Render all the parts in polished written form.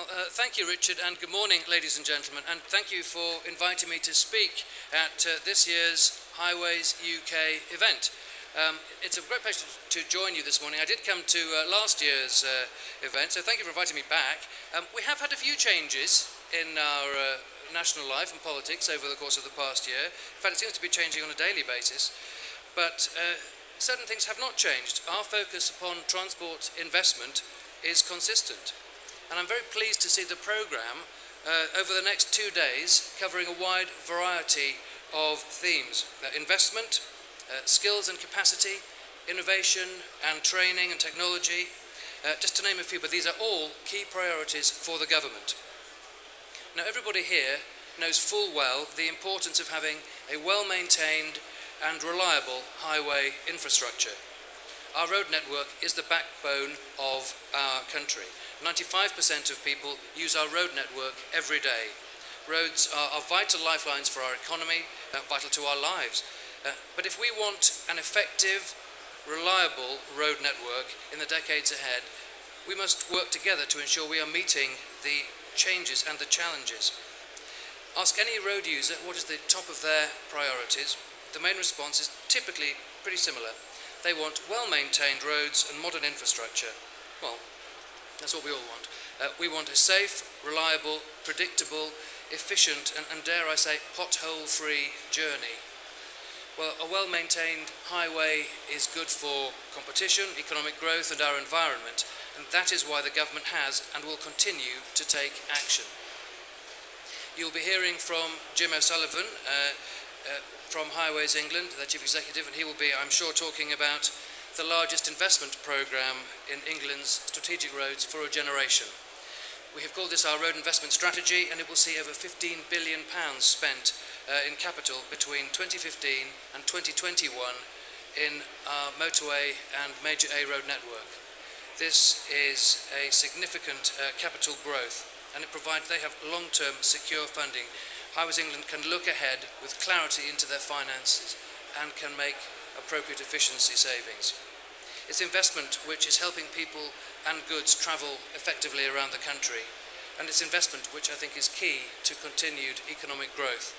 Thank you, Richard, and good morning, ladies and gentlemen, and thank you for inviting me to speak at this year's Highways UK event. It's a great pleasure to join you this morning. I did come to last year's event, so thank you for inviting me back. We have had a few changes in our national life and politics over the course of the past year. In fact, it seems to be changing on a daily basis, but certain things have not changed. Our focus upon transport investment is consistent. And I'm very pleased to see the programme over the next 2 days covering a wide variety of themes. Investment, skills and capacity, innovation and training and technology, just to name a few, but these are all key priorities for the government. Now, everybody here knows full well the importance of having a well-maintained and reliable highway infrastructure. Our road network is the backbone of our country. 95% of people use our road network every day. Roads are vital lifelines for our economy, vital to our lives. But if we want an effective, reliable road network in the decades ahead, we must work together to ensure we are meeting the changes and the challenges. Ask any road user what is the top of their priorities. The main response is typically pretty similar. They want well-maintained roads and modern infrastructure. Well, that's what we all want. We want a safe, reliable, predictable, efficient, and dare I say, pothole-free journey. Well, a well-maintained highway is good for competition, economic growth, and our environment, and that is why the government has and will continue to take action. You'll be hearing from Jim O'Sullivan from Highways England, the Chief Executive, and he will be, I'm sure, talking about the largest investment programme in England's strategic roads for a generation. We have called this our road investment strategy, and it will see over £15 billion spent in capital between 2015 and 2021 in our motorway and major A road network. This is a significant capital growth, and they have long-term secure funding. Highways England can look ahead with clarity into their finances and can make appropriate efficiency savings. It's investment which is helping people and goods travel effectively around the country, and it's investment which I think is key to continued economic growth.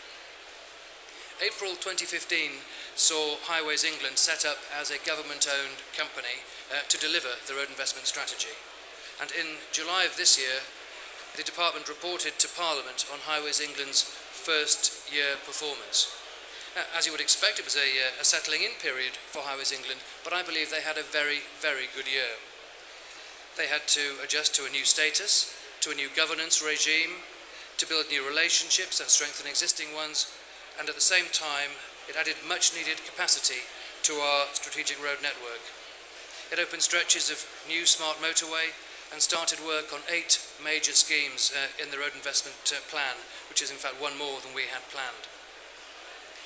April 2015 saw Highways England set up as a government-owned company to deliver the road investment strategy. And in July of this year, the department reported to Parliament on Highways England's first year performance. As you would expect, it was a settling-in period for Highways England, but I believe they had a very, very good year. They had to adjust to a new status, to a new governance regime, to build new relationships and strengthen existing ones, and at the same time, it added much-needed capacity to our strategic road network. It opened stretches of new smart motorway and started work on 8 major schemes in the road investment plan, which is in fact one more than we had planned.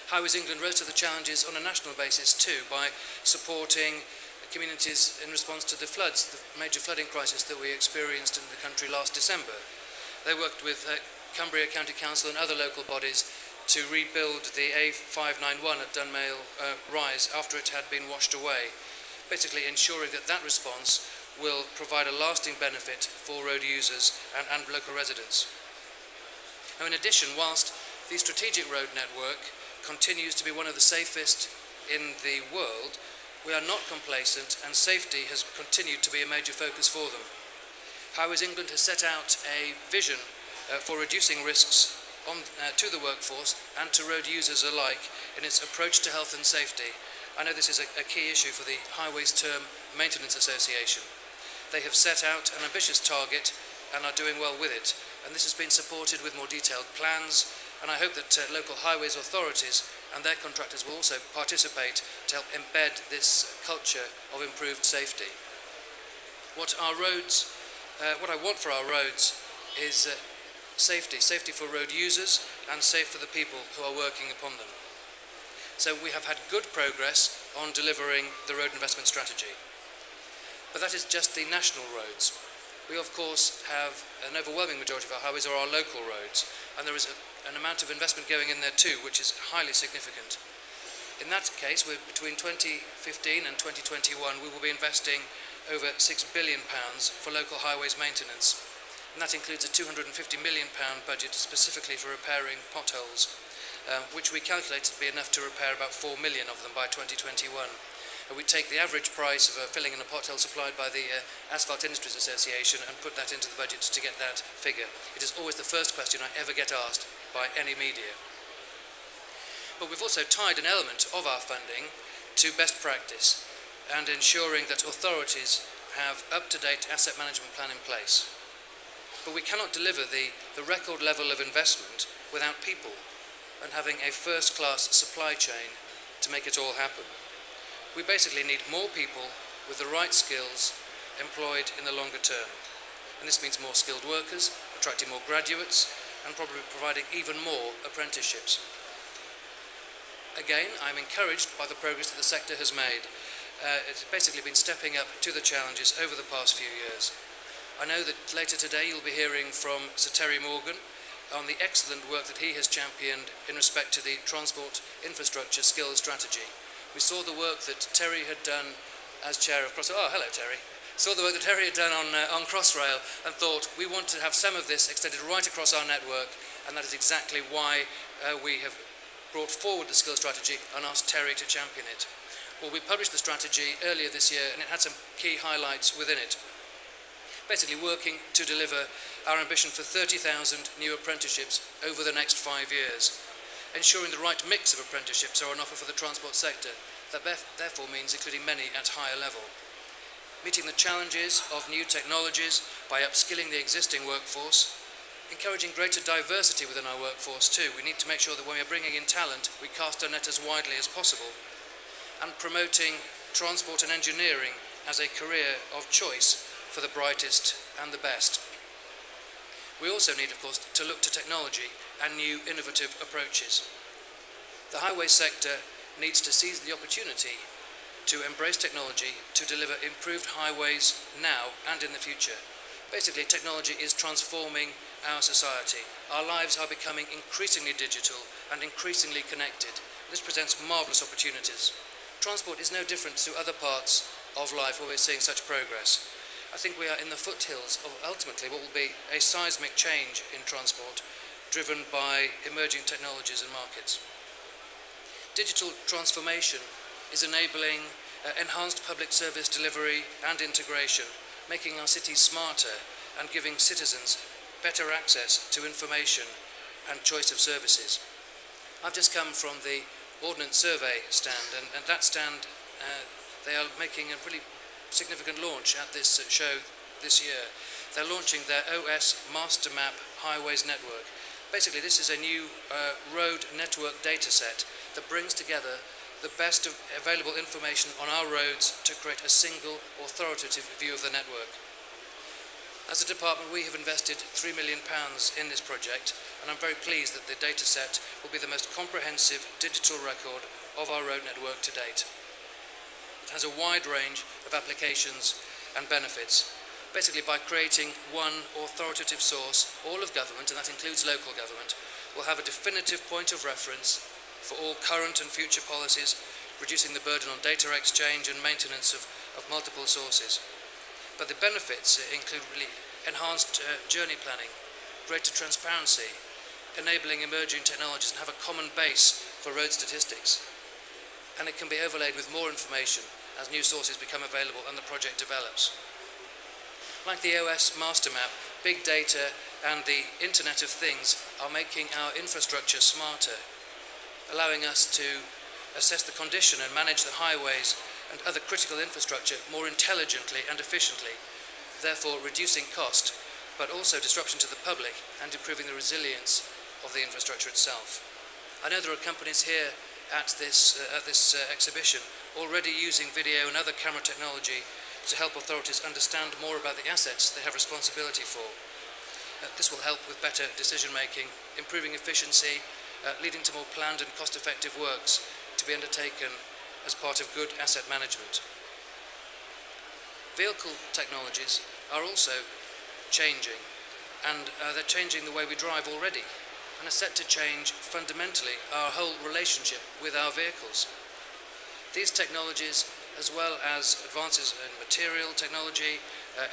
Highways England rose to the challenges on a national basis too by supporting communities in response to the floods, the major flooding crisis that we experienced in the country last December. They worked with Cumbria County Council and other local bodies to rebuild the A591 at Dunmail Rise after it had been washed away, basically ensuring that response will provide a lasting benefit for road users and local residents. Now, in addition, whilst the strategic road network continues to be one of the safest in the world, we are not complacent, and safety has continued to be a major focus for them. Highways England has set out a vision for reducing risks to the workforce and to road users alike in its approach to health and safety. I know this is a key issue for the Highways Term Maintenance Association. They have set out an ambitious target and are doing well with it, and this has been supported with more detailed plans, and I hope that local highways authorities and their contractors will also participate to help embed this culture of improved safety. What I want for our roads is safety for road users and safe for the people who are working upon them. So we have had good progress on delivering the road investment strategy. But that is just the national roads. We of course have an overwhelming majority of our highways are our local roads, and there is an amount of investment going in there too, which is highly significant. In that case, between 2015 and 2021, we will be investing over £6 billion for local highways maintenance. and that includes a £250 million budget specifically for repairing potholes, which we calculated to be enough to repair about 4 million of them by 2021. We take the average price of filling in a pothole supplied by the Asphalt Industries Association and put that into the budget to get that figure. It is always the first question I ever get asked by any media. But we've also tied an element of our funding to best practice and ensuring that authorities have up-to-date asset management plan in place. But we cannot deliver the record level of investment without people and having a first-class supply chain to make it all happen. We basically need more people with the right skills employed in the longer term. And this means more skilled workers, attracting more graduates, and probably providing even more apprenticeships. Again, I'm encouraged by the progress that the sector has made. It's basically been stepping up to the challenges over the past few years. I know that later today you'll be hearing from Sir Terry Morgan on the excellent work that he has championed in respect to the transport infrastructure skills strategy. We saw the work that Terry had done as chair of Crossrail. Oh, hello, Terry. Saw the work that Terry had done on Crossrail and thought we want to have some of this extended right across our network, and that is exactly why we have brought forward the skills strategy and asked Terry to champion it. Well, we published the strategy earlier this year, and it had some key highlights within it. Basically working to deliver our ambition for 30,000 new apprenticeships over the next 5 years. Ensuring the right mix of apprenticeships are on offer for the transport sector. That therefore means including many at higher level. Meeting the challenges of new technologies by upskilling the existing workforce. Encouraging greater diversity within our workforce too. We need to make sure that when we are bringing in talent, we cast our net as widely as possible. And promoting transport and engineering as a career of choice for the brightest and the best. We also need, of course, to look to technology and new innovative approaches. The highway sector needs to seize the opportunity to embrace technology to deliver improved highways now and in the future. Basically, technology is transforming our society. Our lives are becoming increasingly digital and increasingly connected. This presents marvellous opportunities. Transport is no different to other parts of life where we're seeing such progress. I think we are in the foothills of ultimately what will be a seismic change in transport driven by emerging technologies and markets. Digital transformation is enabling enhanced public service delivery and integration, making our cities smarter and giving citizens better access to information and choice of services. I've just come from the Ordnance Survey stand, and at that stand they are making a pretty significant launch at this show this year. They're launching their OS Master Map Highways Network. Basically, this is a new road network data set that brings together the best of available information on our roads to create a single authoritative view of the network. As a department, we have invested £3 million in this project, and I'm very pleased that the data set will be the most comprehensive digital record of our road network to date. It has a wide range of applications and benefits. Basically, by creating one authoritative source, all of government, and that includes local government, will have a definitive point of reference for all current and future policies, reducing the burden on data exchange and maintenance of multiple sources. But the benefits include really enhanced journey planning, greater transparency, enabling emerging technologies, and have a common base for road statistics. And it can be overlaid with more information as new sources become available and the project develops. Like the OS Master Map, big data and the Internet of Things are making our infrastructure smarter, allowing us to assess the condition and manage the highways and other critical infrastructure more intelligently and efficiently, therefore reducing cost, but also disruption to the public and improving the resilience of the infrastructure itself. I know there are companies here at this exhibition already using video and other camera technology to help authorities understand more about the assets they have responsibility for. This will help with better decision making, improving efficiency, leading to more planned and cost-effective works to be undertaken as part of good asset management. Vehicle technologies are also changing, and they're changing the way we drive already, and are set to change fundamentally our whole relationship with our vehicles. These technologies, as well as advances in material technology,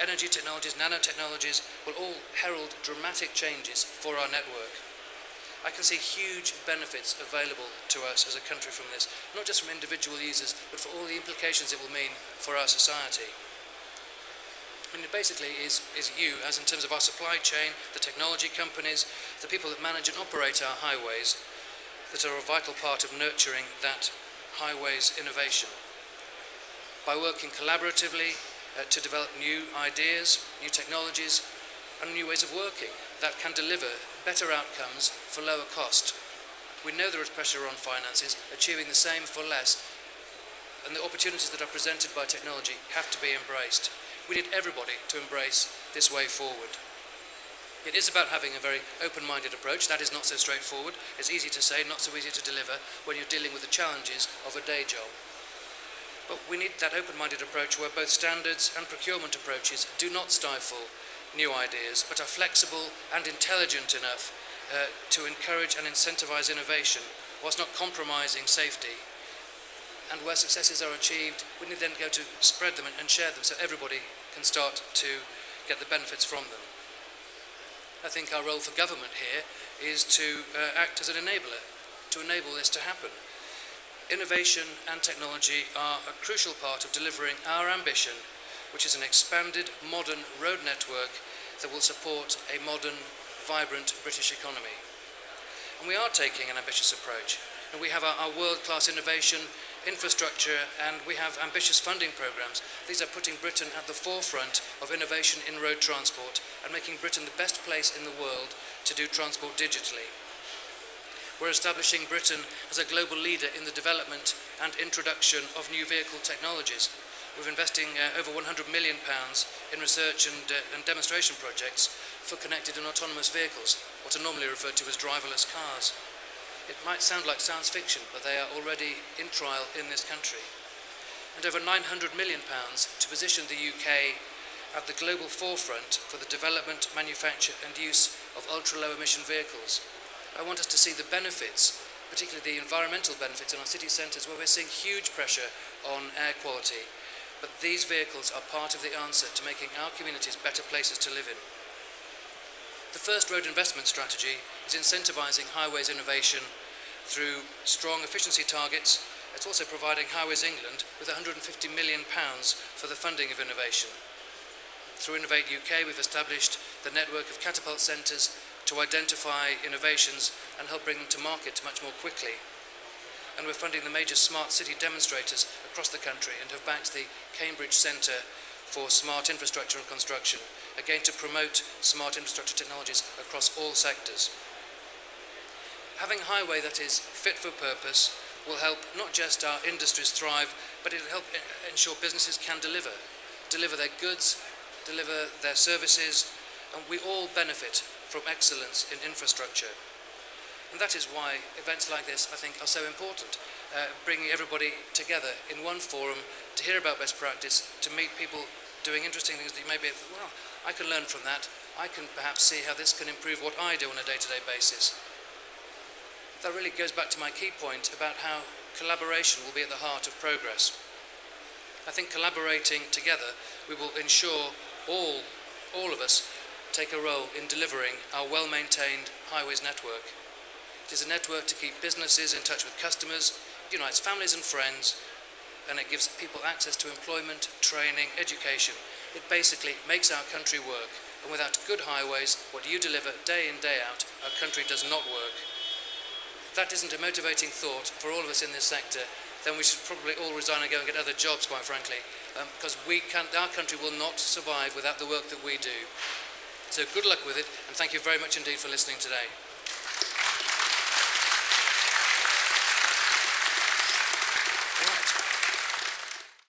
energy technologies, nanotechnologies will all herald dramatic changes for our network. I can see huge benefits available to us as a country from this, not just from individual users, but for all the implications it will mean for our society. And it basically is you, as in terms of our supply chain, the technology companies, the people that manage and operate our highways, that are a vital part of nurturing that highways innovation. By working collaboratively to develop new ideas, new technologies, and new ways of working that can deliver better outcomes for lower cost. We know there is pressure on finances, achieving the same for less, and the opportunities that are presented by technology have to be embraced. We need everybody to embrace this way forward. It is about having a very open-minded approach. That is not so straightforward. It's easy to say, not so easy to deliver when you're dealing with the challenges of a day job. But we need that open-minded approach where both standards and procurement approaches do not stifle new ideas, but are flexible and intelligent enough to encourage and incentivize innovation, whilst not compromising safety. And where successes are achieved, we need then go to spread them and share them so everybody can start to get the benefits from them. I think our role for government here is to act as an enabler, to enable this to happen. Innovation and technology are a crucial part of delivering our ambition, which is an expanded, modern road network that will support a modern, vibrant British economy. And we are taking an ambitious approach. And we have our world-class innovation, infrastructure, and we have ambitious funding programs. These are putting Britain at the forefront of innovation in road transport and making Britain the best place in the world to do transport digitally. We're establishing Britain as a global leader in the development and introduction of new vehicle technologies. We're investing over £100 million in research and demonstration projects for connected and autonomous vehicles, what are normally referred to as driverless cars. It might sound like science fiction, but they are already in trial in this country. And over £900 million to position the UK at the global forefront for the development, manufacture and use of ultra-low emission vehicles. I want us to see the benefits, particularly the environmental benefits in our city centres where we're seeing huge pressure on air quality. But these vehicles are part of the answer to making our communities better places to live in. The first road investment strategy is incentivising highways innovation through strong efficiency targets. It's also providing Highways England with £150 million for the funding of innovation. Through Innovate UK, we've established the network of catapult centres to identify innovations and help bring them to market much more quickly. And we're funding the major smart city demonstrators across the country and have backed the Cambridge Centre for Smart Infrastructure and Construction, again to promote smart infrastructure technologies across all sectors. Having a highway that is fit for purpose will help not just our industries thrive, but it will help ensure businesses can deliver their goods, deliver their services, and we all benefit from excellence in infrastructure. And that is why events like this, I think, are so important, bringing everybody together in one forum to hear about best practice, to meet people doing interesting things that you may be, well, I can learn from that. I can perhaps see how this can improve what I do on a day-to-day basis. That really goes back to my key point about how collaboration will be at the heart of progress. I think collaborating together, we will ensure all of us take a role in delivering our well-maintained highways network. It is a network to keep businesses in touch with customers, it unites families and friends, and it gives people access to employment, training, education. It basically makes our country work, and without good highways, what you deliver day in, day out, our country does not work. If that isn't a motivating thought for all of us in this sector, then we should probably all resign and go and get other jobs, quite frankly, because our country will not survive without the work that we do. So good luck with it, and thank you very much indeed for listening today. Right.